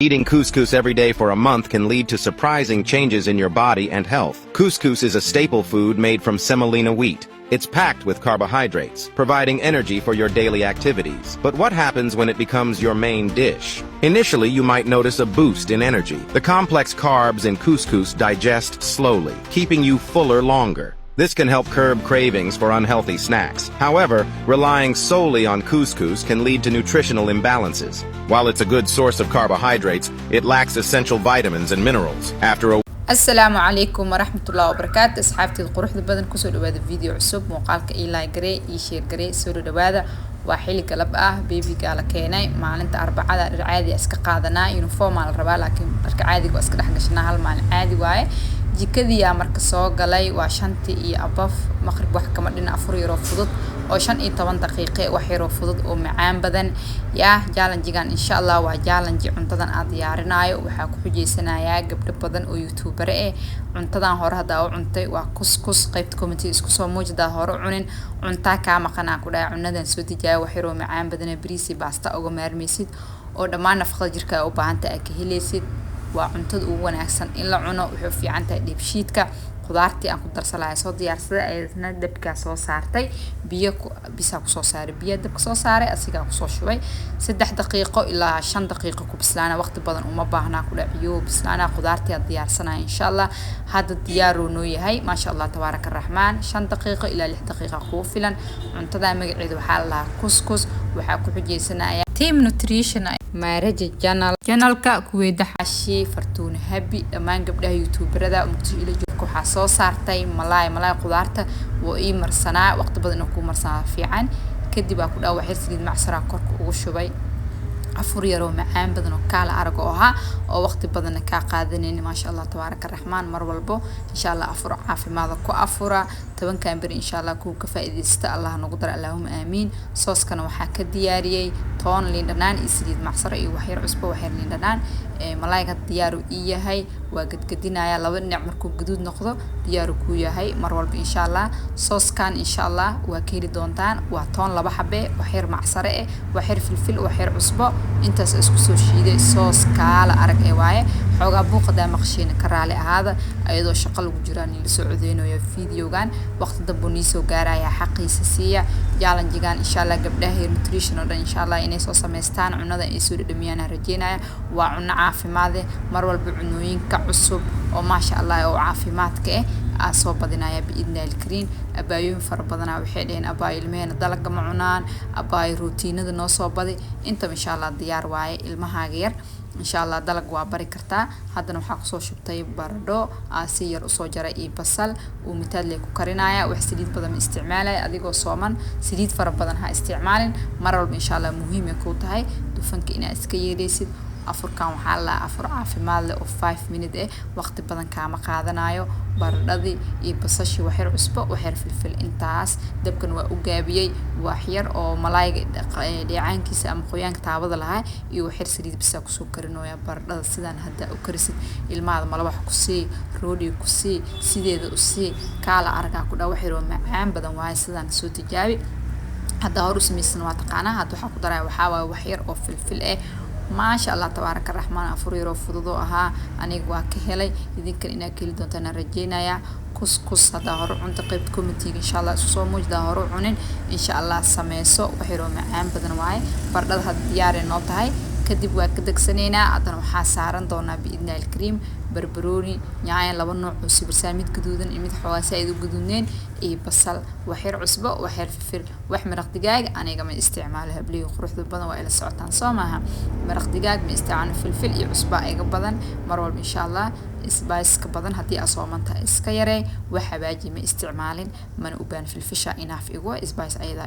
Eating couscous every day for a month can lead to surprising changes in your body and health. Couscous is a staple food made from semolina wheat. It's packed with carbohydrates, providing energy for your daily activities. But what happens when it becomes your main dish? Initially, you might notice a boost in energy. The complex carbs in couscous digest slowly, keeping you fuller longer. This can help curb cravings for unhealthy snacks. However, relying solely on couscous can lead to nutritional imbalances. While it's a good source of carbohydrates, it lacks essential vitamins and minerals. السلام عليكم ورحمة الله وبركاته. أصحابتي القروح بدن كسر هذا فيديو عصب مقالك إيلاي جري يشير جري سوري هذا وحيل قلب بيبي قال كيناي مع أنت أربعة عادي أسك قاعدنا يونفورم على الربا لكن برك عادي وأسك ده حاجة هالمع عادي واي جكدي يا مركزو قالي وعشانتي أبف مخرب واحد كمان لنا أفري رفضت وعشان 8 دقيقة وحي رفضت ومعان بدن يا جالن جيجان إن شاء الله وجالن جي عنتدان أديارنايو وحاكو حجيسنايا قبل بدن ويوتيوبر cuntadan hore hadaa u cuntay waa kuskus qaybta committee isku soo muujida hore cunin cunta ka maqana ku dhaay cunadan soo tijaay wax yar oo macaan badan bariisi basta uga maarmaysid oo dhammaan nafaqada jirka u baahan tahay ka helaysid waa cuntada ugu wanaagsan in la cuno wuxuu fiican tahay dibshiidka qudaartii aan ku darsalahay soo diyaarsada ayadna dabka soo saartay biyo bisa ku soo saaray biyo dabka soo saaray asiga ku soo shubay 3 daqiiqo ilaa 5 daqiiqo ku bislaana waqti badan uma baahna ku dhaciyo bislaana qudaartii aad diyaarsanay insha Allah hada diyaaro noo yahay ma sha Allah tabaaraka rahmaan 5 daqiiqo ilaa 6 daqiiqo ku filan cuntada magaceedu waxa la kuskus waxa ku xijeysanaya team nutrition maaraja channelka kuweeda xashi fartuun habi dhamaan gabdhaha youtuberada mugtila joogko waxa soo saartay malaay qudaarta oo ii marsanaa waqti badan ku marsanaa fiican kadib ku dhaw waxir saliid macsara korka ugu shubay afur yaro macaan badan oo kala arag oo aha oo waqti badan ka qaadaneen ma sha Allah tabaaraka rahmaan mar walbo insha Allah afur caafimaad ku afura 10 kaamir insha Allah ku ka faa'iideysta Allah nagu dar Allahumma aamiin sooskana waxa ka diyaariyay toon liin dhanaan isliid macsara iyo waxyar cusbo waxyar liin dhanaan malaayga diyaaru yahay waa gadgadinaya laba dhinac markuu guduud noqdo diyaaru ku yahay mar walba insha Allah sooskan insha Allah waa keeli doontaan waa toon laba xabe waxyar macsara waxyar filfil waxyar cusbo intaas isku soo shiiday soos kala arag waaye xogaa buuqda maqshiin ka raali ahaada ayadoo shaqo lagu jiraan la soo codeynayo fiidiyogan waqti dambe niisoo gaaraya xaqiisa siiya challenge-gan insha Allah gabdhaha nutrition oo dhan insha Allah inay soo sameystaan cunada ay soo dhadhamiyaan rajeynaya waa cunno caafimaad mar walba cunooyinka cusub oo ma sha Allah oo caafimaadka soo badinaya biidna alkariin abaayeen far badan waxay dheen abaay ilmahena dalaga ma cunaan abaay routiinada noo soo badi inta insha Allah diyaar waaye ilmahaaga yar insha Allah dalag waa bari kartaa hadana waxa ku soo shubtay baradho si yar u soo jaray iyo basal oo mitaad leh ku karinaya wax saliid badan isticmaalay adigoo sooman saliid far badan ha isticmaalin mar walba insha Allah muhiim ku tahay dufanka inaad iska yeeleysid afurkan waxa la afur caafimaad leh oo 5 minutes waqti badan kaama qaadanayo baradhadi iyo basashi waxyar cusbo waxyar filfil intaas dabkan waa u gaabiyay waxyar oo malaayga dheecaankiisa ama qoyaanka taabada lahaa iyo waxyar saliid bisa ku soo karinooya baradhada sidaan hadda u karisid ilmaada malawax ku sii roodi ku sii sideeda u sii kala arga ku dhaw waxyar oo macaan badan waay sidaan soo tijaabi hadda hor u sameeysan waa taqaana hadda waxa ku daray waxa waa waxyar oo filfil ما شاء الله تبارك الرحمن أفريرو فضوها أنا جواك هلاي إذا كان إنا كل دونتنا رجينا يا كوس هذا هرو عن تقيبكم تيجي إن شاء الله سوموج ده هرو عنين إن شاء الله سميسو وحيرو معان بدن واي برد هاد ديار النوت هاي كدب وكدك سنينا عدنا وحاسارن دونا بإذن الكريم بربروني يعني لو نوع عصير ساميد جدودن إمد حواسيد وجدودين بصل وحير عصبة وحير فلفل وحمر دجاج أنا كمان استعمالها بلي وخروج البدن وإلى السعتان صامها مرق دجاج من استعمال فلفل عصبة بدن مرول إن شاء الله إسبايس كبدن هدي أصومنتها إسكيري وحباجي من استعمال من أبان في الفشة إناف إجوا إسبايس أيضا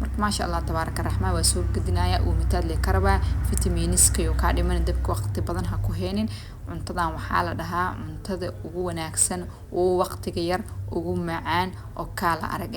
مرك ما شاء الله تبارك الرحمن وسوق قدنايا ومثال لكربا فيتامينس كيو كادي من دبك وقت بدن هكوهين cuntadan waxa la dhahaa cuntada ugu wanaagsan oo waqtiga yar ugu macaan oo kala arag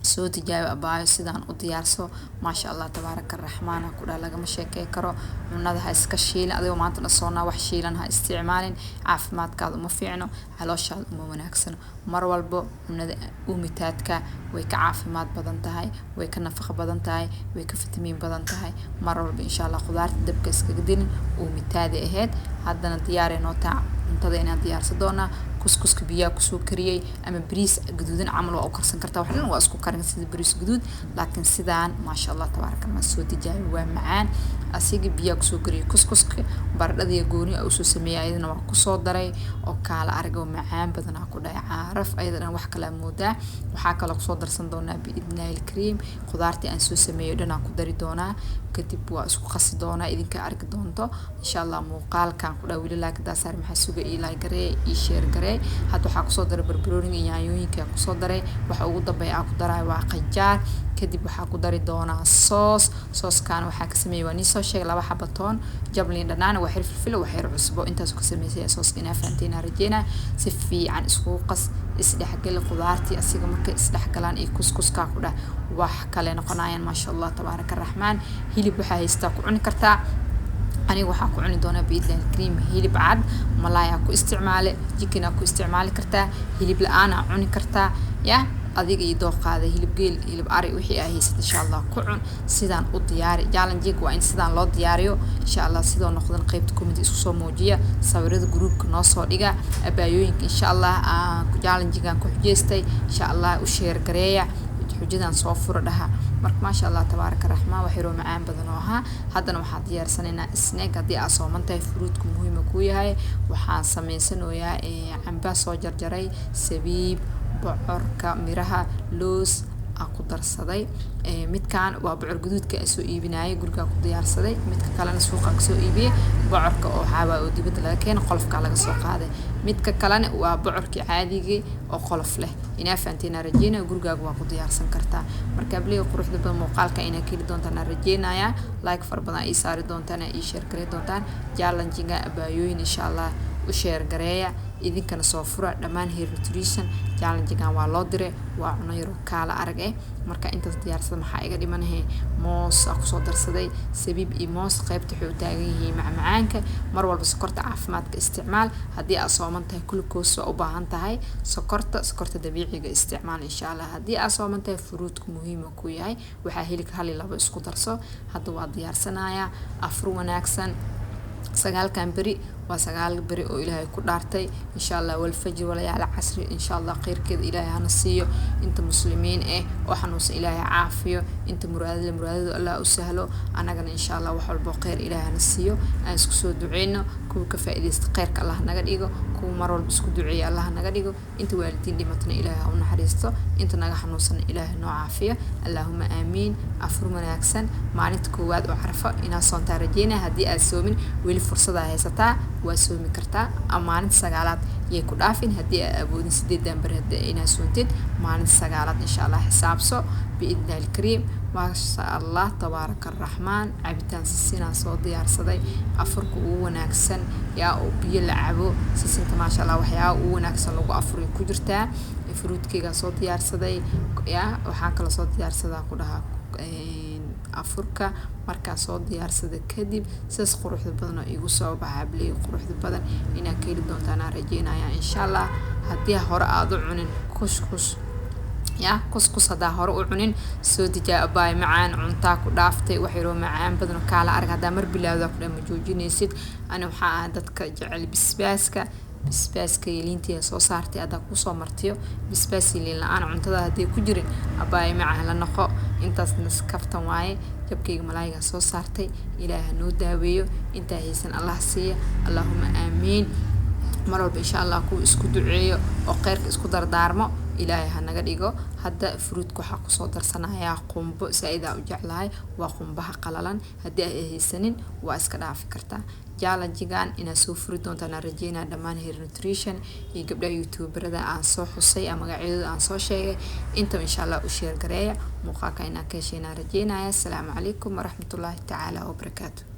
soo tijaabi abaayo sidaan u diyaarso maasha Allah tabaaraka raxmaan ku dhaa lagama sheekay karo cunada ha iska shiilin adigoo maanta dhasoona wax shiilan ha isticmaalin caafimaadkaada uma fiicno calooshaada uma wanaagsano mar walbo cunada uumitaadka way ka caafimaad badan tahay way ka nafaqo badan tahay way ka fitamiin badan tahay mar walbo insha Allah khudaarta dabka iskaga dilin uumitaada ahayd haddana diyaarino taa cuntada inaan diyaarsan doonaa kuskuska biyaha kusoo kariyay ama bariis gaduudan camal waa u karsan kartaa wax dhan waa isku karin sida bariis gaduud laakiin sidaan maasha Allah tabaaraka ma soo tijaabi waa macaan asiga biyaha kusoo kariyay kuskuska baradhada gooni oo soo sameeyay ayadana waa kusoo daray oo kala argo macaan badan ku dhacay caaraf ayadana wax kala moodaa waxa kale kusoo darsan doonaa biidnaayl cream khudaartii aan soo sameeyo dhan aan ku dari doonaa kadib waa isku qasi doonaa idinka arki doonto insha Allah muuqaalkan ku dhaw wili laakiin daasar maxaa suga ilaa garee ii share garee hadda waxa kusoo daray barbarooniga iyo yaanyooyinka kusoo daray waxa ugu dambeeya aan ku daray waa qajaar kadib waxa ku dari doonaa sooskan waxa ka sameeyay waa soo sheeg laba xabo toon jablin dhanaan waa filfil waa xir cusbo intaas ku sameeyay sooska ina faantina rajena si fiican isku qas isdhexgal khudaartii asiga markay isdhexgalaan ee kuskuska ku dhaa wax kale noqonayaan maasha Allah tabaaraka raxmaan hilib waxa haysta ku cuni kartaa aniga waxa ku cuni doona biidnaayl cream hilib cad malaay ku isticmaale chicken ku isticmaali kartaa hilib la'aan cuni kartaa ya adiga iyo dooqaada hilib geel hilib ari wixii ay haysto insha Allah ku cun sidaan u diyaari challenge waa in sidaan loo diyaariyo insha Allah sidoo noqdan qaybta comment isku soo muujiya sawirada groupka noo soo dhiga abaayooyinka insha Allah challenge-gan ku xujeestay insha Allah u share gareeya xujadan soo furo dhaha marka maasha Allah tabaaraka raxmaan wax yaro macaan badan oo aha haddana waxa diyaarsanayna snack hadii aad soo mantay fruitku muhiim ku yahay waxaan sameysanayaa camba soo jarjaray sabiib bocorka miraha loos aku darsaday midkaan waa bocor gaduudka soo iibinayay guriga ku diyaarsaday midka kalena suuqa ka soo iibiyay bocorka oo xaaba oo dibadda laga keenay qolofka laga soo qaaday midka kalena waa bocorkii caadiga oo qolof leh ina faantina rajeyna guriga waa ku diyaarsan kartaa marka bliga quruxda badan muuqaalka ina keli doontaan rajeynaya like far badan ay saari doontaan ay share gareey doontaan challenge-ga abaayooyin insha Allah u share gareeya idinkana soo fura dhamaan hair nutrition challenge-gan waa loo diray waa cuno yar kala arag marka intaas diyaarsan maxaa iga dhimanahay moos ku soo darsaday sabiib iyo moos qaybta wuxuu taagan yahay macmacaanka mar walba sokorta caafimaadka isticmaal hadii aad sooman tahay glucose u baahan tahay sokorta dabiiciga isticmaal insha Allah hadii aad sooman tahay fruitku muhiim ku yahay waxa heli hal laba isku darso hadda waa diyaarsanaya afur wanaagsan sagaalkan bari waa sagaal bari oo Ilaahay ku dhaartay insha Allah wal fajr wala yaala casri insha Allah khayrkeeda Ilaahay hana siiyo inta muslimiin oo xanuunsan Ilaahay caafiyo inta muraadada Allah u sahlo anagana insha Allah wax walba khayr Ilaahay hana siiyo aan isku soo duceeyno kuwa ka faa'iideysta khayrka Allah naga dhigo kuwa mar walba isku duceeyo Allah naga dhigo inta waalidiin dhimatana Ilaahay ha u naxariisto inta naga xanuunsan Ilaahay noo caafiyo Allahumma aamiin afur wanaagsan maalinta koowaad oo Carafa ina soonta rajeyna hadii aad soomin weli fursada haysataa waa soomi kartaa maalinta sagaalaad yey ku dhaafin hadii aad awoodin 8 bar ina soontid maalinta sagaalaad insha Allah xisaabso biidnaayl cream maasha Allah tabaaraka raxmaan cabitaan sina soo diyaarsaday afurku uu wanaagsan yaa oo biyo la cabo sisinta maasha Allah waxyaa uu wanaagsan lagu afur ku jirtaa fruitkiga soo diyaarsaday yaa waxa kala soo diyaarsadaa ku dhaha afurka marka soo diyaarsada kadib saas quruxda badan igu soo baxablay quruxda badan ina keeli doontaan rajeynaya insha Allah hadii hore aad u cunin kuskus hadaa hore u cunin soo tijaabay macaan cunta ku dhaaftay wax yaro macaan badan kala arag hadaa mar bilaawda ku dhama joojinaysid ana waxa dadka jecel bisbaaska liinta soo saartay aad ku soo martiyo bisbaas liin la'aan cuntada hadii ku jirin abay macaan la noqo intaas naskaftan waaye jabkayga malaayga soo saartay Ilaahay noo daaweeyo inta haysan Allah siiya Allahumma aamiin mar walba insha Allah ku isku duceeyo oo khayrka isku dardaarmo Ilaahay ha naga dhigo hadda fruitku waxa ku soo darsanaya qumbo saayida u jeclahay waa qumbaha qalalan hadii ay haysanin waa iska dhaafi kartaa challenge-gan ina soo furi doontaan rajeyna dhamaan hair nutrition iyo gabdhaha youtuberada aan soo xusay ama magacyadooda aan soo sheegay inta insha Allah u share gareeya muuqaalka ina ka heshiina rajeynaya assalamu alaykum wa rahmatullahi ta'ala wa barakatuh